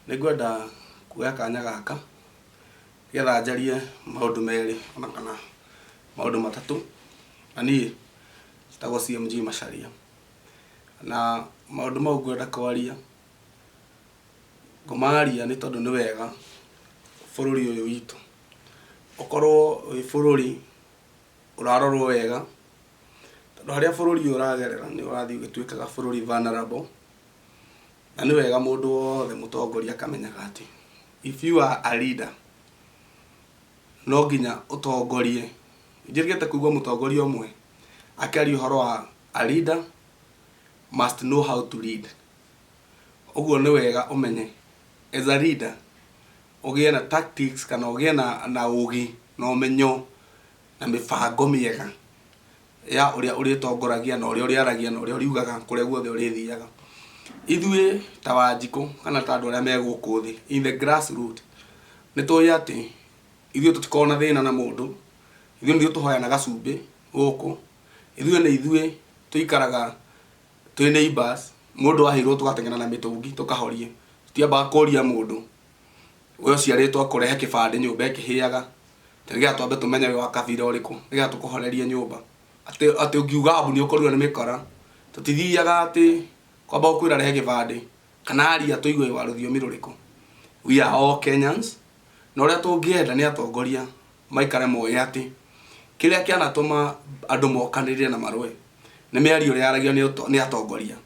Nĩngwenda kuoya kanya gaka getha njarie maũndũ merĩ ona kana maũndũ matatũ. Na niĩ njĩtagwo CMG Macharia, na maũndũ mau ngwenda kwaria ngũmararia nĩ tondũ nĩ wega bũrũri ũyũ witũ ũkorwo wĩ bũrũri ũrarorwo wega, tondũ harĩa bũrũri ũyũ ũragerera nĩ ũrathiĩ ũgĩtuĩkaga bũrũri vulnerable. Na nĩ wega mũndũ wothe mũtongoria akamenyaga atĩ if you are a leader no nginya ũtongorie. Njĩrĩgĩte kũigua mũtongoria ũmwe akĩaria ũhoro wa a leader must know how to lead. Ũguo nĩ wega ũmenye as a leader ũgĩe na tactics kana ũgĩe na ũgĩ na ũmenyo na mĩbango mĩega ya ũrĩa ũrĩtongoragia na ũrĩa ũrĩaragia na ũrĩa ũriugaga kũrĩa guothe ũrĩthiaga. Ithuĩ ta Wanjikũ kana ta andũ arĩa me gũkũ thĩ in the grassroots nĩ tũĩ atĩ ithuĩ tũtikoragwo na thĩna na mũndũ, ithuĩ nĩ tũhoyana gacumbĩ gũkũ, ithuĩ nĩ ithuĩ tũikaraga twĩ neighbors, mũndũ ahĩrwo tũgateng'era na mĩtũngi tũkahorie, tũtiambaga kũria mũndũ we ũciarĩtwo akũrehe kĩbandĩ nyũmba ĩkĩhĩaga nĩgetha twambe tũmenye wĩ wa kabira ũrĩkũ nĩgetha tũkũhorerie nyũmba. Atĩ ũngiuga abu nĩ ũkorirwo nĩ mĩkora, tũtithiaga atĩ kwamba gũkwĩra rehe gĩbandĩ kana aria tũigue wĩ wa rũthiomi rũrĩkũ. We are all Kenyans, na ũrĩa tũngĩenda nĩ atongoria maikare moĩ atĩ kĩrĩa kĩanatũma andũ mokanĩrĩre na marũe nĩ mĩario ĩrĩa yaragio nĩ atongoria.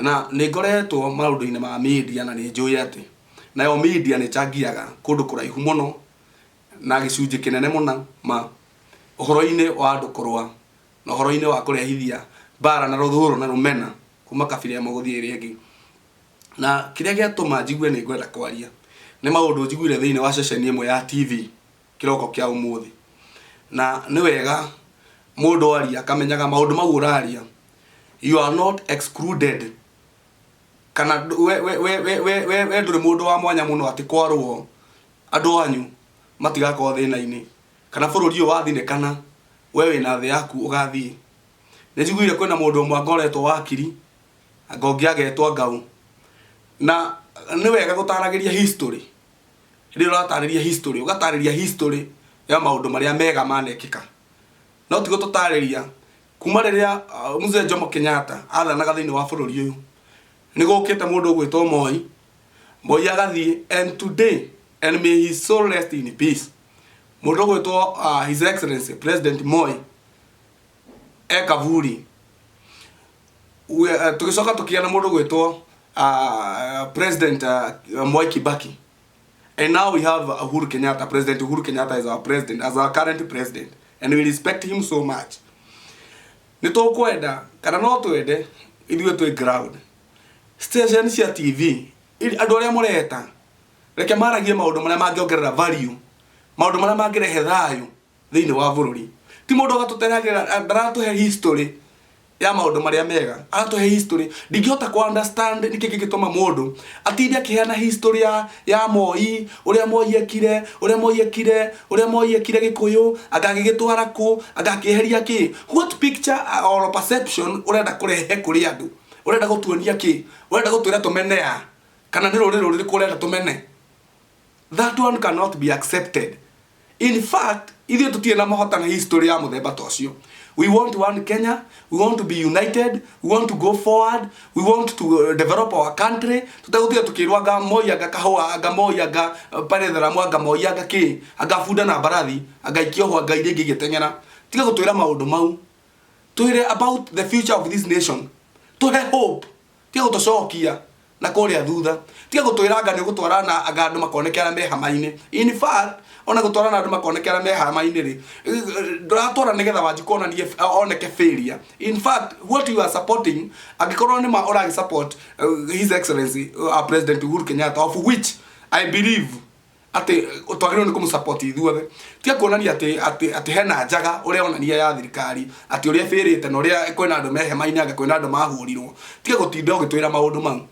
Na nĩ ngoretwo maũndũ-inĩ ma media na nĩ njũĩ atĩ nayo media nĩ ĩchangiaga kũndũ kũraihu mũno na gĩcunjĩ kĩnene mũno ma ũhoro-inĩ wa andũ kũrũa na ũhoro-inĩ wa kũrehithia mbara na rũthũũro na rũmena kuma kabira ĩmwe gũthiĩ ĩrĩa ĩngĩ. Na kĩrĩa gĩatũma njigue nĩ ngwenda kwaria nĩ maũndũ njiguire thĩinĩ wa ceceni ĩmwe ya TV kĩroko kĩa ũmũthĩ. Na nĩ wega mũndũ aria akamenyaga maũndũ mau ũraria you are not excluded, kana we ndũrĩ mũndũ wa mwanya mũno atĩ kwarwo andũ anyu matigakorwo thĩna-inĩ kana bũrũri ũyũ wathinĩkana we wĩna thĩ yaku ũgathiĩ. Nĩ njiguire kwĩna mũndũ ũmwe angoretwo wakiri anga ũngĩ agetwo Ngau, na nĩ wega gũtaragĩria history. Hĩndĩ ĩrĩa ũratarĩria history ũgatarĩria history ya maũndũ marĩa mega manekĩka, no ti gũtũtarĩria kuma rĩrĩa Mzee Jomo Kenyatta athanaga thĩinĩ wa bũrũri ũyũ nĩ gũkĩte mũndũ ũgwĩtwo Moi, Moi agathiĩ and today and may his soul rest in peace, mũndũ ũgwĩtwo His Excellency President Moi Kaburi. Tũgĩcoka tũkĩgĩa na mũndũ ũgwĩtwo President Mwai Kibaki, and now we have Uhuru Kenyatta. President Uhuru Kenyatta is our president, as our current president, and we respect him so much. Nĩ tũkwenda kana no twende ithuĩ twĩ ground station cia TV andũ arĩa mũreta reke maragie maũndũ marĩa mangĩongerera value, maũndũ marĩa mangĩrehe thayũ thĩinĩ wa bũrũri. Ti mũndũ agatũteragĩra ndaratũhe history ya maũndũ marĩa mega, agatũhe history. Ndingĩhota ku understand nĩkĩ gĩgĩtũma mũndũ atinde akĩheana history ya Moi, ũrĩa Moi ekire, ũrĩa Moi ekire Gĩkũyũ, agagĩgĩtwara kũ, agakĩeheria kĩ. What picture or perception ũrenda kũrehe kũrĩ andũ? Ũrenda gũtuonia kĩ? Ũrenda gũtwĩra tũmenea kana nĩ rũrĩrĩ rũrĩkũ ũrenda tũmene? That one cannot be accepted. In fact, ithuĩ tũtirĩ na mahota na history ya mũthemba ta ũcio. We want one Kenya, we want to be united, we want to go forward, we want to develop our country. Tutagũtiga tukĩrwo anga Moi anga kahũa anga Moi anga paretheramu anga Moi anga kĩ anga bunda na mbarathi anga ikioho anga iria ingĩ igĩteng'era. Tiga gũtwĩra maũndũ mau, twĩre about the future of this nation, tũhe hope, tiga gũtũcokia na kũrĩa thutha, tiga gũtwĩra anga nĩ gũtwara na anga andũ makoneke arĩa me hama-inĩ. In fact ona gũtwara na andũ makoneke arĩa me hama-inĩ rĩ ndũratwara nĩgetha Wanjikũ onanie oneke failure. In fact what you are supporting angĩkorwo nĩ ma ũragi support His Excellency President Uhuru Kenyatta, of which I believe atĩ twagĩrĩirwo nĩ kũmũsupport ithuothe, tiga kuonania atĩ hena njaga ũrĩa onania ya thirikari atĩ ũrĩa bĩrĩte na ũrĩa kwĩna andũ me hema-inĩ anga kwĩna andũ mahũrirwo. Tiga gũtinda ũgĩtwĩra maũndũ mau.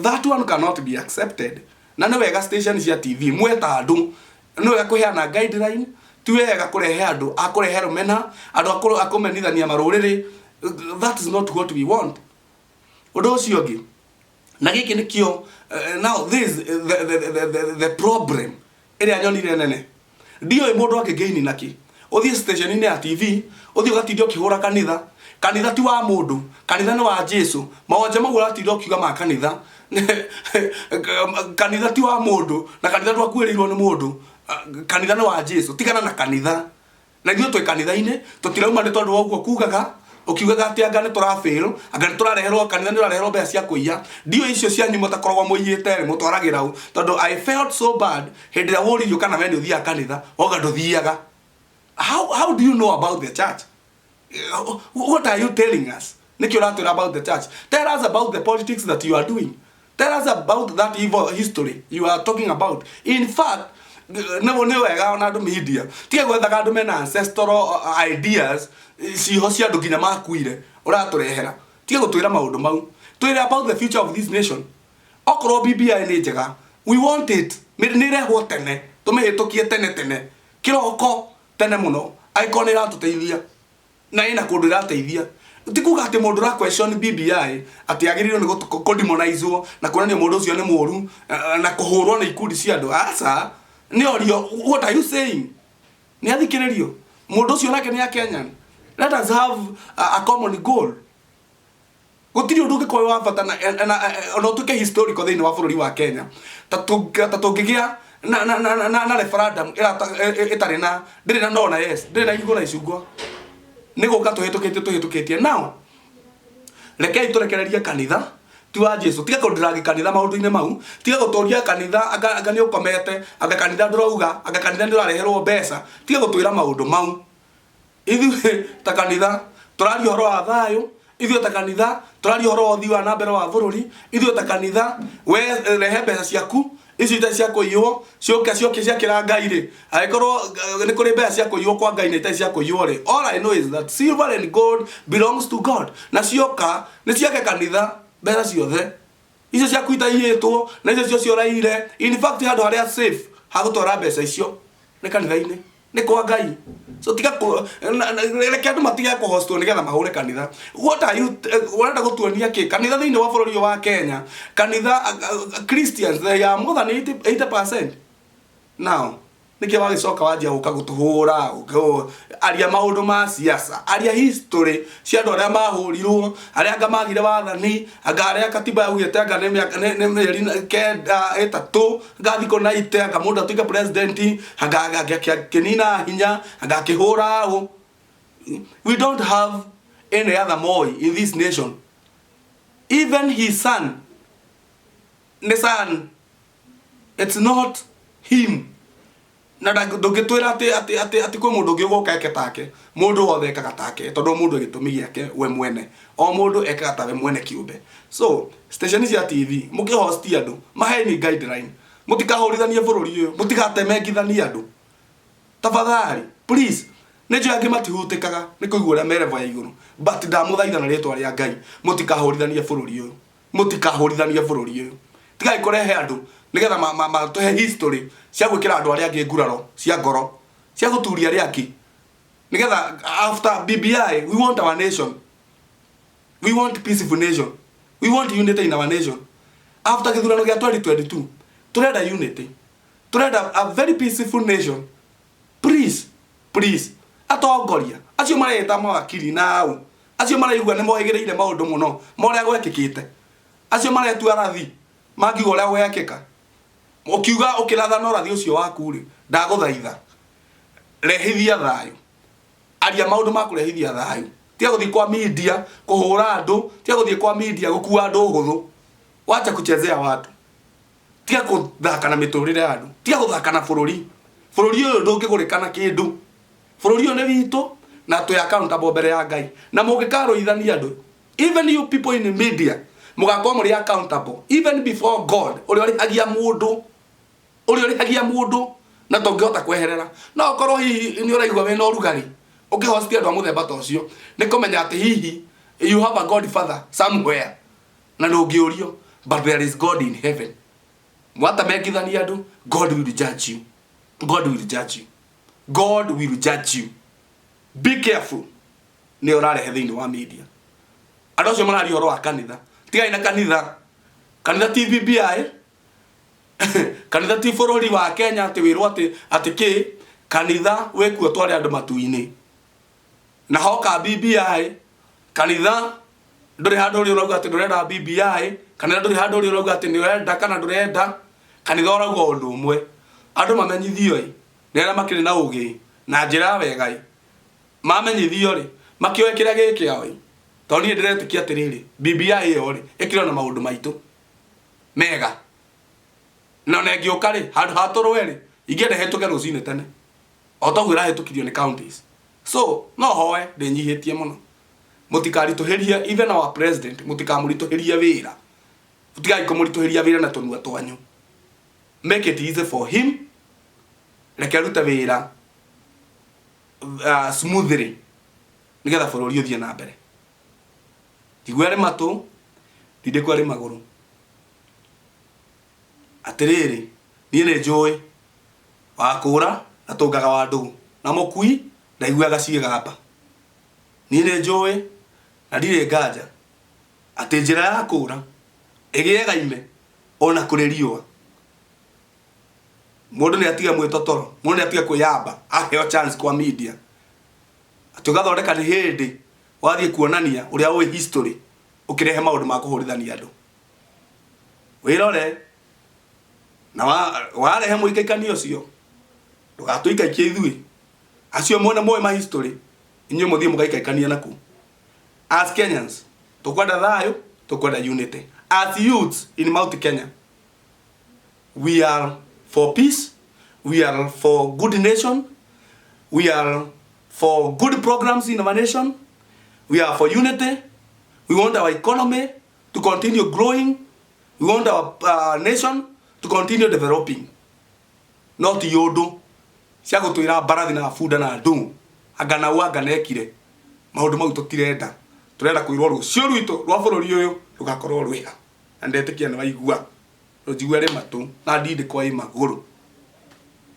That one cannot be accepted. Na nĩ wega station cia TV mweta andũ nĩ wega kũheana guideline, ti wega kũrehe andũ akũrehe rũmena, andũ akũmenithania marũrĩrĩ. That is not what we want. Ũndũ ũcio ũngĩ na giki nikio now this the problem ere anyonire nene ndio mundu akigeini naki uthie station ine ya TV uthie ugatithio kihura kanitha ti wa mundu kanitha ni wa Jesu maonje magura ti kiuga ma kanitha kanitha ti wa mundu na kanitha ndwakuirirwo ni mundu kanitha ni wa Jesu tigana na kanitha na ithuĩ twĩ kanitha-inĩ tũtirauma nĩ tondũ wa ũguo kugaga ukiugaga ati anga nĩ tũrafĩrwo anga nĩ tũrareherwo kanitha nĩ ũrareherwo mbeca cia kũiya ndio icio cianyu mũtakoragwo mũiyĩte rĩ mũtwaragĩra u tondũ I felt so bad hĩndĩ ĩrĩa wũririo kana we nĩ ũthiaga kanitha oga ndũthiaga. How do you know about the church? What are you telling us? Nikio ratwĩra about the church. Tell us about the politics that you are doing. Tell us about that evil history you are talking about. In fact, never wega ona andu media tiga gwethaga andu mena ancestral ideas ciho cia andu nginya makuire uraturehera tiga gutwira maundu mau twire about the future of this nation okoro BBI ni njega we want it ni rehwo tene tumihitukie tene kiroko tene muno icon iratuteithia na ina kundu irateithia tikuga ati mundu ra question BBI ati agirirwo ni kudemonizewo na kuonania mundu ucio ni muru na kuhurwo na ikundi cia andu asa what are you saying? Ni athikiririo mundu ucio nake ni Kenyan. Let us have a common goal. Gutiri undu ngikoi wa bata na tuke historical thini wa bururi wa Kenya ta tungigia na referendum itari na ndiri na no na yes ndiri na igura icungwa ni guka tuhitukitie now rekei turekererie kanitha tiwa Jesu tiga kundiraga kanitha maundu-ine mau tiga gutoria kanitha anga ni ukomete anga kanitha ndurauga anga kanitha ndirareherwo mbeca tiga gutwira maundu mau ithu ta kanitha turari horo wa thayo ithu ta kanitha turari horo wa thiwa na mbere wa bururi ithu ta kanitha we rehe mbeca ciaku ici ta cia kuiywo cioke cia kira Ngai ri aikorwo ni kuri mbeca cia kuiywo kwa Ngai na ta cia kuiywo ri all I know is that silver and gold belongs to God na cioka ni ciake kanitha mbeca ciothe icio cia kuita ihitwo na icio cio raire in fact handu haria safe hagutwara mbeca icio ni kanitha-ine ni kwa Ngai so tiga reke andu matiga kuhostwo nigetha mahure kanitha what are you urenda gutuonia ki kanitha thiini wa bururi wa Kenya kanitha Christians they are more than 80% now nike wagicoka wajia guka gutuhura aria maundu ma siasa aria history cia andu aria mahurirwo aria anga magire wathani anga aria katiba yaugite anga ne meri kenda etatu gathiko na ite anga mundu atuika president anga kinina hinya anga kihura we don't have any other Moi in this nation even his son the son it's not him na ndungitwira ati kwi mundu ngiugoka eke take mundu wothe ekaga take tondu mundu gitumi giake we mwene o mundu ekaga tawe mwene kiumbe so station cia TV mukihosti andu maheni guideline mutikahurithanie bururi uyu mutigatemengithanie andu tafadhali please nejo yangi matihutikaga ni kuigua ria merevo ya iguru but ndamuthaitha na ritwa ria Ngai mutikahurithanie bururi uyu tigai kurehe andu nigetha tuhe history cia gwikira andu aria angi nguraro cia ngoro cia guturia aria angi nigetha after BBI we want our nation, we want peaceful nation, we want unity in our nation. After githurano gia 2022 turenda unity, turenda a very peaceful nation. Please atongoria acio mareta mawakiri nao acio maraigua ni mohigireire maundu muno moria gwekikite acio maretua rathi mangiuga uria gwekika ukiuga ukiratha no rathi ucio waku ri ndaguthaitha rehithia thayo aria maundu ma kurehithia thayo tia guthi kwa media kuhura andu tia guthi kwa media gukua andu huthu wacha kuchezea watu tia kuthaka na miturire andu tia guthaka na bururi uyu ndungigurikana kindu bururi uyu ni witu na tu accountable mbere ya Ngai na mungikaruithania andu even you people in the media mugakwa muri accountable even before God uri hagia mundu na tongihota kweherera no korwo hihi ni uraigwa we no rugari ukihosti andu muthemba ta ucio ni kumenya ati hihi you have a God father somewhere na ndungiurio but there is God in heaven mwata mekithania andu God will judge you. God will judge you. Be careful. Ni orarehe thiini wa media andu acio marari horo wa kanitha tigai na kanitha kanitha ti BBI kanitha ti bũrũri wa Kenya ati wirwo ati ki kanitha wekuo tware andu matu-ini na hoka BBI kanitha nduri handu uri urauga ati ndurenda BBI kanitha nduri handu uri urauga ati ndurenda kana ndurenda kanitha urauga undu umwe andu mamenyithio nera makiri na ugi na njira wega mamenyithio ri makioe kiria gikiao toni ndiretikia atiriri BBI yo ri ikiro na maundu maitu mega na nengiuka ri handu haturwe ri ingende hetuke rucine tene otogwira hetukirio ni counties so no hoe ndinyihitie muno mutikarituhiria even our president mutikamurituhiria wira mutikai kumurituhiria wira na tunua twanyu make it easy for him reke ruta wira smoothly nigetha bururi uthie na mbere tigwere matu ndinde kwari maguru atiriri nie ne njui wakura na tungaga wandu na mukui ndaiguaga ciigamba nie ne njui na ndire nganja ati njira ya kura igiegaine ona kuri riua mundu ni atiga mwitotoro mundu ni atiga kwiyamba aheo chance kwa media atugathondeka ni hindi wathie kuonania uria wi history ukirehe maundu ma kuhurithania andu wirore na warehe muikaikanio cio ndugatuikaikie ithui acio mona moe ma history inyo muthie mugaikaikania naku as Kenyans tukwenda thayo tukwenda unity as youths in Mount Kenya we are for peace, we are for good nation, we are for good programs in our nation, we are for unity, we want our economy to continue growing, we want our nation to continue developing. Not yodo cia gutwira barathi na bunda na ndu agana wanga nekire maundu mau tutirenda turenda kwirwo rucio rwitu rwa bururi uyu rugakorwo rwiha na ndetikia ni waigua rujigwere matu na ndinde kwa maguru